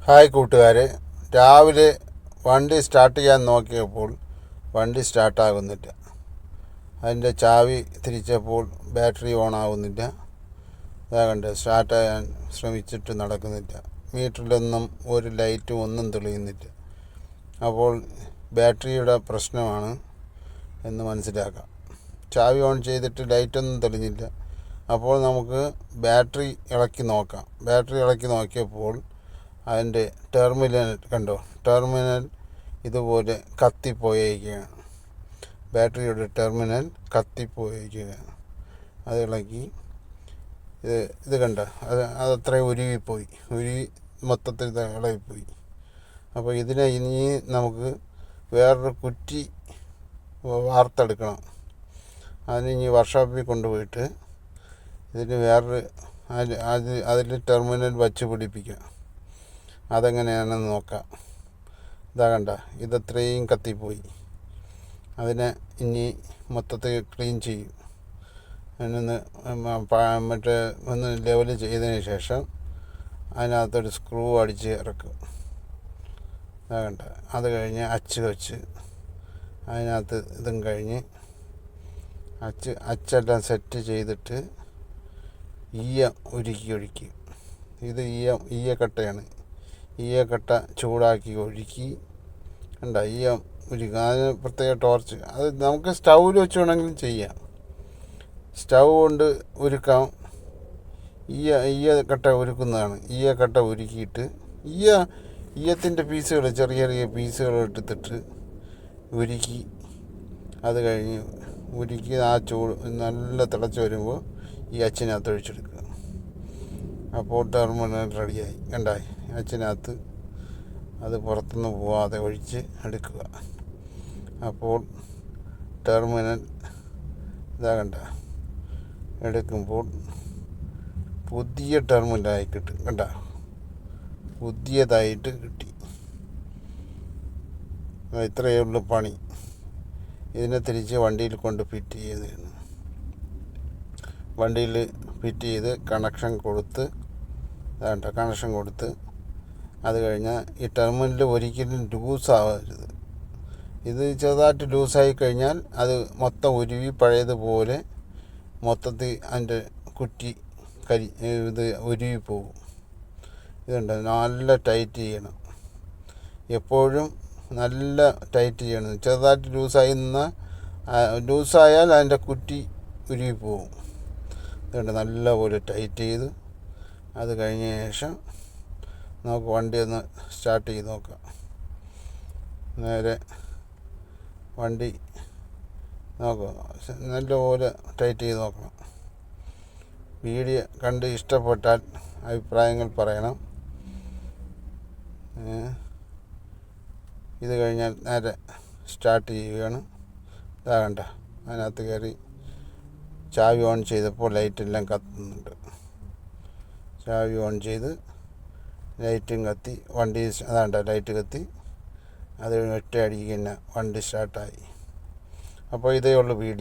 Hi കൂട്ടുകാരെ, രാവിലെ വണ്ടി സ്റ്റാർട്ട് ചെയ്യാൻ നോക്കിയപ്പോൾ വണ്ടി സ്റ്റാർട്ടാകുന്നില്ല. അതിൻ്റെ ചാവി തിരിച്ചപ്പോൾ ബാറ്ററി ഓൺ ആകുന്നില്ല. അതാകണ്ട് സ്റ്റാർട്ട് ചെയ്യാൻ ശ്രമിച്ചിട്ട് നടക്കുന്നില്ല. മീറ്ററിലൊന്നും ഒരു ലൈറ്റും ഒന്നും തെളിയുന്നില്ല. അപ്പോൾ ബാറ്ററിയുടെ പ്രശ്നമാണ് എന്ന് മനസ്സിലാക്കാം. ചാവി ഓൺ ചെയ്തിട്ട് ലൈറ്റൊന്നും തെളിഞ്ഞില്ല. അപ്പോൾ നമുക്ക് ബാറ്ററി ഇളക്കി നോക്കാം. ബാറ്ററി ഇളക്കി നോക്കിയപ്പോൾ അതിൻ്റെ ടെർമിനൽ കണ്ടോ, ടെർമിനൽ ഇതുപോലെ കത്തിപ്പോയിരിക്കുകയാണ്. ബാറ്ററിയുടെ ടെർമിനൽ കത്തിപ്പോയിരിക്കുകയാണ്. അത് ഇളക്കി ഇത് കണ്ട, അതത്രയും ഉരുവിപ്പോയി, മൊത്തത്തിൽ ഇളകിപ്പോയി. അപ്പോൾ ഇതിനെ ഇനി നമുക്ക് വേറൊരു കുറ്റി വാർത്തെടുക്കണം. അതിന് ഇനി വർക്ക്ഷോപ്പിൽ കൊണ്ടുപോയിട്ട് ഇതിന് വേറൊരു അതിൽ ടെർമിനൽ വച്ച് പിടിപ്പിക്കുക. അതെങ്ങനെയാണെന്ന് നോക്കാം. ഇതാ കണ്ട, ഇതത്രയും കത്തിപ്പോയി. അതിനെ ഇനി മൊത്തത്തിൽ ക്ലീൻ ചെയ്യും. അതിനൊന്ന് ഒന്ന് ലെവൽ ചെയ്തതിന് ശേഷം അതിനകത്തൊരു സ്ക്രൂ അടിച്ച് ഇറക്കും. ഇതാ കണ്ട, അത് കഴിഞ്ഞ് അച്ച് വെച്ച് അതിനകത്ത് ഇതും കഴിഞ്ഞ് അച്ചെല്ലാം സെറ്റ് ചെയ്തിട്ട് ഈയം ഒഴിക്കും. ഇത് ഈയക്കട്ടയാണ്. ഈയക്കട്ട ചൂടാക്കി ഒഴുക്കി കണ്ട, ഈയം ഉരുക്കുക. അതിന് പ്രത്യേക ടോർച്ച്, അത് നമുക്ക് സ്റ്റൗവിൽ വെച്ച് വേണമെങ്കിലും ചെയ്യാം. സ്റ്റൗ കൊണ്ട് ഉരുക്കാം. ഈയക്കട്ട ഉരുക്കുന്നതാണ്. ഈയക്കട്ട ഉരുക്കിയിട്ട് ഈയത്തിൻ്റെ പീസുകൾ, ചെറിയ ചെറിയ പീസുകൾ എടുത്തിട്ട് ഉരുക്കി, അത് കഴിഞ്ഞ് ഉരുക്കി ആ ചൂട് നല്ല തിളച്ച് വരുമ്പോൾ ഈ അച്ചിനകത്ത് ഒഴിച്ചെടുക്കുക. അപ്പോൾ ടെർമിനൽ റെഡിയായി. കണ്ടായി, അച്ചിനകത്ത് അത് പുറത്തുനിന്ന് പോവാതെ ഒഴിച്ച് എടുക്കുക. അപ്പോൾ ടെർമിനൽ ഇതാ കണ്ട, എടുക്കുമ്പോൾ പുതിയ ടെർമിനലായി കിട്ടും. കണ്ട, പുതിയതായിട്ട് കിട്ടി. ഇത്രയേ ഉള്ളൂ പണി. ഇതിനെ തിരിച്ച് വണ്ടിയിൽ കൊണ്ട് ഫിറ്റ് ചെയ്തതാണ്. വണ്ടിയിൽ ഫിറ്റ് ചെയ്ത് കണക്ഷൻ കൊടുത്ത് വേണ്ട, കണക്ഷൻ കൊടുത്ത് അത് കഴിഞ്ഞാൽ ഈ ടെർമിനൽ ഒരിക്കലും ലൂസാവരുത്. ഇത് ചെറുതായിട്ട് ലൂസായി കഴിഞ്ഞാൽ അത് മൊത്തം ഉരുവി പഴയതുപോലെ മൊത്തത്തിൽ അതിൻ്റെ കുറ്റി ഇത് ഉരുവി പോകും. ഇതുണ്ട്, നല്ല ടൈറ്റ് ചെയ്യണം. എപ്പോഴും നല്ല ടൈറ്റ് ചെയ്യണം. ചെറുതായിട്ട് ലൂസായാൽ അതിൻ്റെ കുറ്റി ഉരുവി പോകും. ഇതുണ്ട്, നല്ലപോലെ ടൈറ്റ് ചെയ്ത് അത് കഴിഞ്ഞ ശേഷം നമുക്ക് വണ്ടി ഒന്ന് സ്റ്റാർട്ട് ചെയ്ത് നോക്കാം. നേരെ വണ്ടി നോക്കുക, നല്ലപോലെ ടൈറ്റ് ചെയ്ത് നോക്കണം. വീഡിയോ കണ്ട് ഇഷ്ടപ്പെട്ടാൽ അഭിപ്രായങ്ങൾ പറയണം. ഇത് കഴിഞ്ഞാൽ നേരെ സ്റ്റാർട്ട് ചെയ്യുകയാണ്. ഇതാ കണ്ട, അതിനകത്ത് കയറി ചാവി ഓൺ ചെയ്തപ്പോൾ ലൈറ്റെല്ലാം കത്തുന്നുണ്ട്. ചാവി ഓൺ ചെയ്ത് ലൈറ്റും കത്തി, വണ്ടി അതാണ്ട ലൈറ്റ് കത്തി. അത് ഒറ്റ അടിക്ക് തന്നെ വണ്ടി സ്റ്റാർട്ടായി. അപ്പോൾ ഇതേ ഉള്ളൂ വീഡിയോ.